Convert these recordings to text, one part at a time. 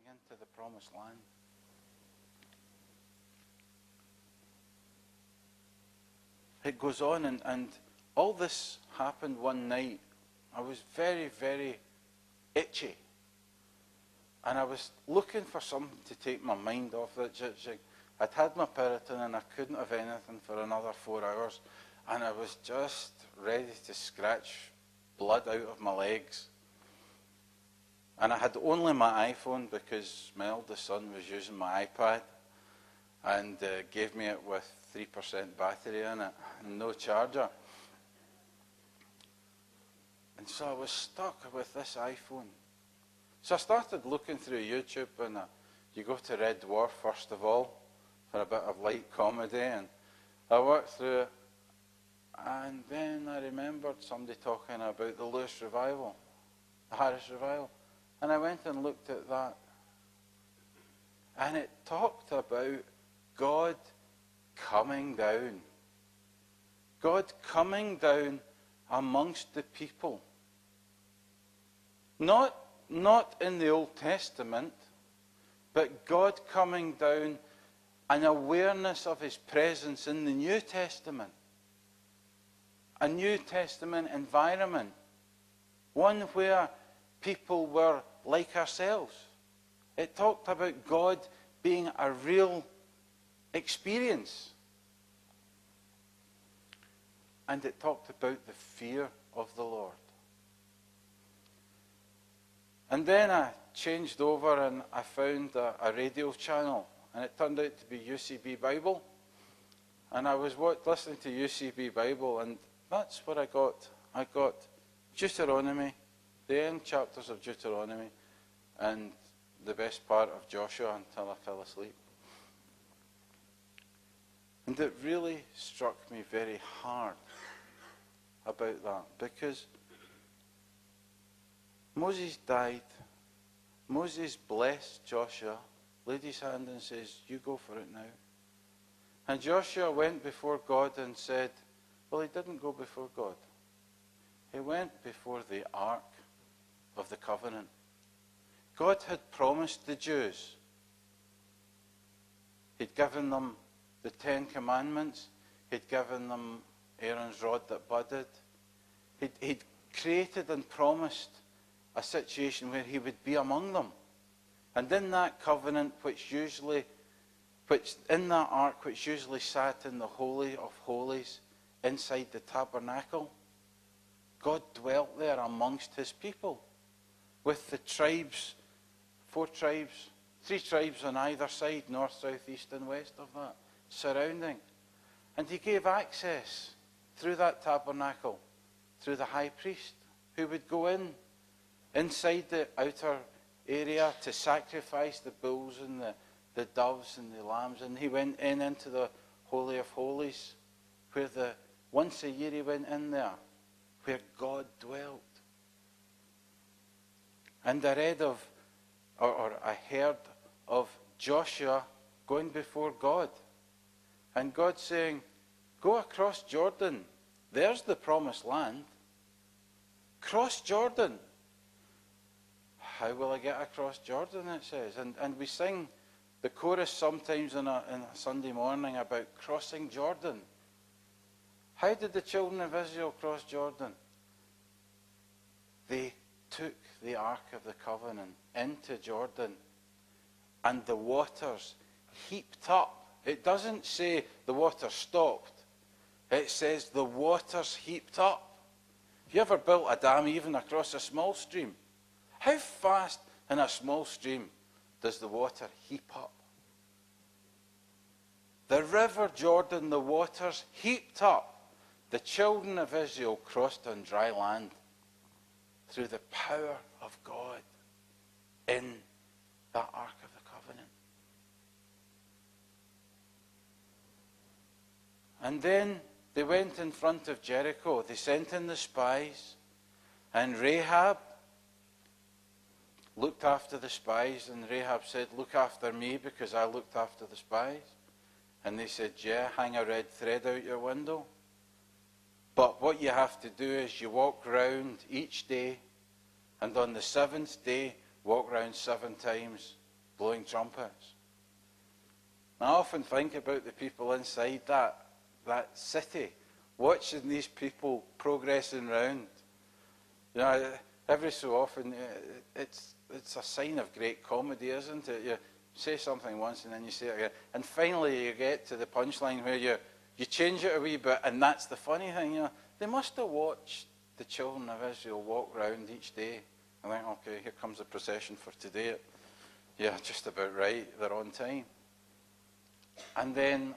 into the promised land. It goes on, and all this happened one night. I was very, very itchy. And I was looking for something to take my mind off it. I'd had my Puritan and I couldn't have anything for another 4 hours. And I was just ready to scratch blood out of my legs. And I had only my iPhone because my eldest son was using my iPad and gave me it with 3% battery in it and no charger. And so I was stuck with this iPhone. So I started looking through YouTube, and you go to Red Dwarf first of all for a bit of light comedy, and I worked through it. And then I remembered somebody talking about the Lewis Revival, the Harris Revival. And I went and looked at that. And it talked about God coming down. God coming down amongst the people. Not in the Old Testament, but God coming down, an awareness of his presence in the New Testament. A New Testament environment. One where people were like ourselves. It talked about God being a real experience. And it talked about the fear of the Lord. And then I changed over and I found a radio channel. And it turned out to be UCB Bible. And I was listening to UCB Bible, and that's what I got. I got Deuteronomy, the end chapters of Deuteronomy, and the best part of Joshua until I fell asleep. And it really struck me very hard about that, because Moses died. Moses blessed Joshua, laid his hand and says, "You go for it now." And Joshua went before God and said, well, he didn't go before God. He went before the Ark of the Covenant. God had promised the Jews. He'd given them the 10 Commandments. He'd given them Aaron's rod that budded. He'd created and promised a situation where he would be among them. And in that covenant, which in that ark, which usually sat in the Holy of Holies, inside the tabernacle, God dwelt there amongst his people, with the tribes, 4 tribes, 3 tribes on either side, north, south, east, and west of that, surrounding. And he gave access through that tabernacle, through the high priest, who would go inside the outer area to sacrifice the bulls and the doves and the lambs. And he went into the Holy of Holies, where once a year he went in there, where God dwelt. And I read of, or I heard of Joshua going before God. And God saying, go across Jordan. There's the promised land. Cross Jordan. How will I get across Jordan, it says. And we sing the chorus sometimes in a Sunday morning about crossing Jordan. How did the children of Israel cross Jordan? They took the Ark of the Covenant into Jordan, and the waters heaped up. It doesn't say the water stopped. It says the waters heaped up. Have you ever built a dam even across a small stream? How fast in a small stream does the water heap up? The river Jordan, the waters heaped up. The children of Israel crossed on dry land through the power of God in that Ark of the Covenant. And then they went in front of Jericho. They sent in the spies, and Rahab looked after the spies, and Rahab said, look after me because I looked after the spies. And they said, yeah, hang a red thread out your window. But what you have to do is you walk round each day, and on the 7th day, walk round 7 times blowing trumpets. I often think about the people inside that city, watching these people progressing round. You know, every so often, it's a sign of great comedy, isn't it? You say something once and then you say it again. And finally you get to the punchline where you change it a wee bit, and that's the funny thing. You know, they must have watched the children of Israel walk round each day and think, okay, here comes the procession for today. Yeah, just about right, they're on time. And then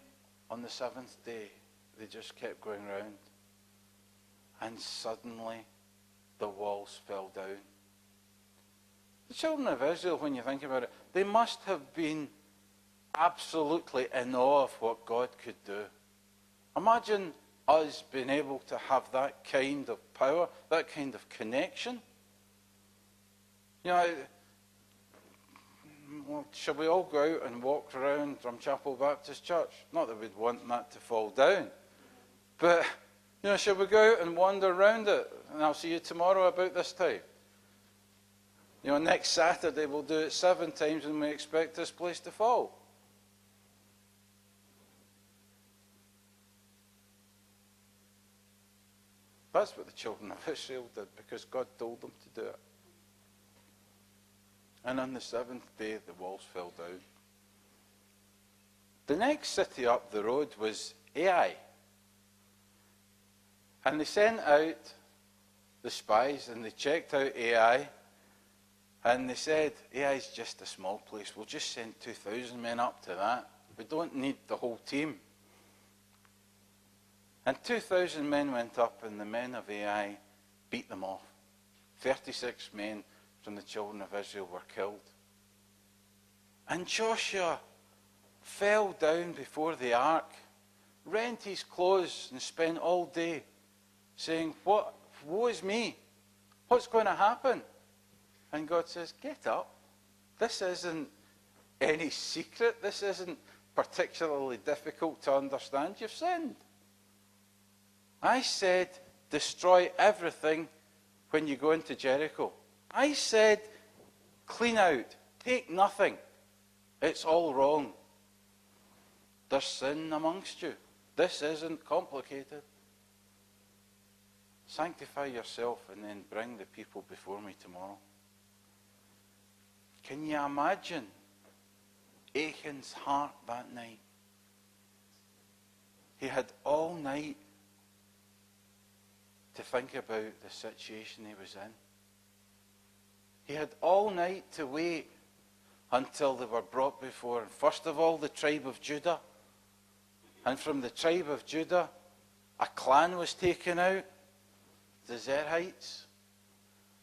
on the seventh day, they just kept going round. And suddenly, the walls fell down. The children of Israel, when you think about it, they must have been absolutely in awe of what God could do. Imagine us being able to have that kind of power, that kind of connection. You know, well, shall we all go out and walk around Drumchapel Baptist Church? Not that we'd want that to fall down. But, you know, shall we go out and wander around it? And I'll see you tomorrow about this time. You know, next Saturday we'll do it 7 times and we expect this place to fall. That's what the children of Israel did, because God told them to do it. And on the 7th day, the walls fell down. The next city up the road was Ai. And they sent out the spies and they checked out Ai. And they said, Ai's just a small place. We'll just send 2,000 men up to that. We don't need the whole team. And 2,000 men went up, and the men of Ai beat them off. 36 men from the children of Israel were killed. And Joshua fell down before the ark, rent his clothes, and spent all day saying, woe is me? What's going to happen? And God says, get up. This isn't any secret. This isn't particularly difficult to understand. You've sinned. I said, destroy everything when you go into Jericho. I said, clean out. Take nothing. It's all wrong. There's sin amongst you. This isn't complicated. Sanctify yourself and then bring the people before me tomorrow. Can you imagine Achan's heart that night? He had all night to think about the situation he was in. He had all night to wait until they were brought before, first of all, the tribe of Judah. And from the tribe of Judah, a clan was taken out, the Zerhites.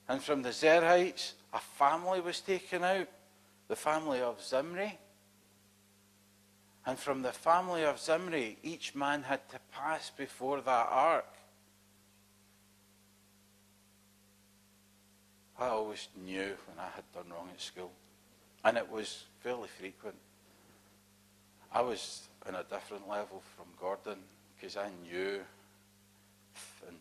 And from the Zerhites, a family was taken out, the family of Zimri. And from the family of Zimri, each man had to pass before that ark. I always knew when I had done wrong at school. And it was fairly frequent. I was on a different level from Gordon, because I knew. And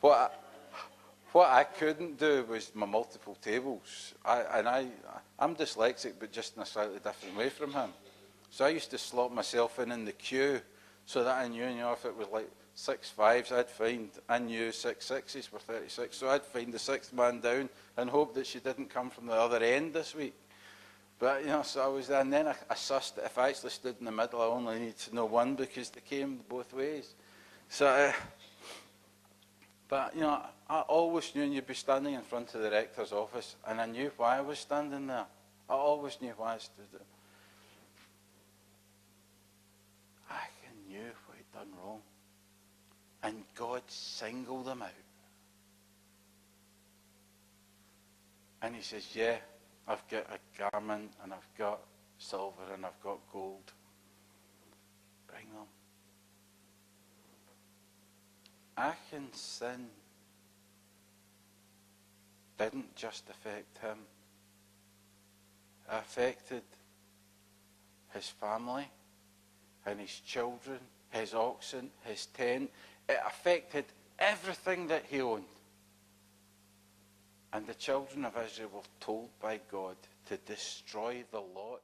what I couldn't do was my multiple tables. I'm dyslexic, but just in a slightly different way from him. So I used to slot myself in the queue so that I knew, if it was like 6 5s, I knew 6 6s were 36. So I'd find the 6th man down and hope that she didn't come from the other end this week. But, so I was there, and then I sussed that if I actually stood in the middle, I only needed to know one because they came both ways. So, but, I always knew you'd be standing in front of the rector's office, and I knew why I was standing there. I always knew why I stood there. I knew what he'd done wrong. And God singled him out. And he says, yeah, I've got a garment, and I've got silver, and I've got gold. Bring them. Achan's sin didn't just affect him. It affected his family and his children, his oxen, his tent. It affected everything that he owned. And the children of Israel were told by God to destroy the lot.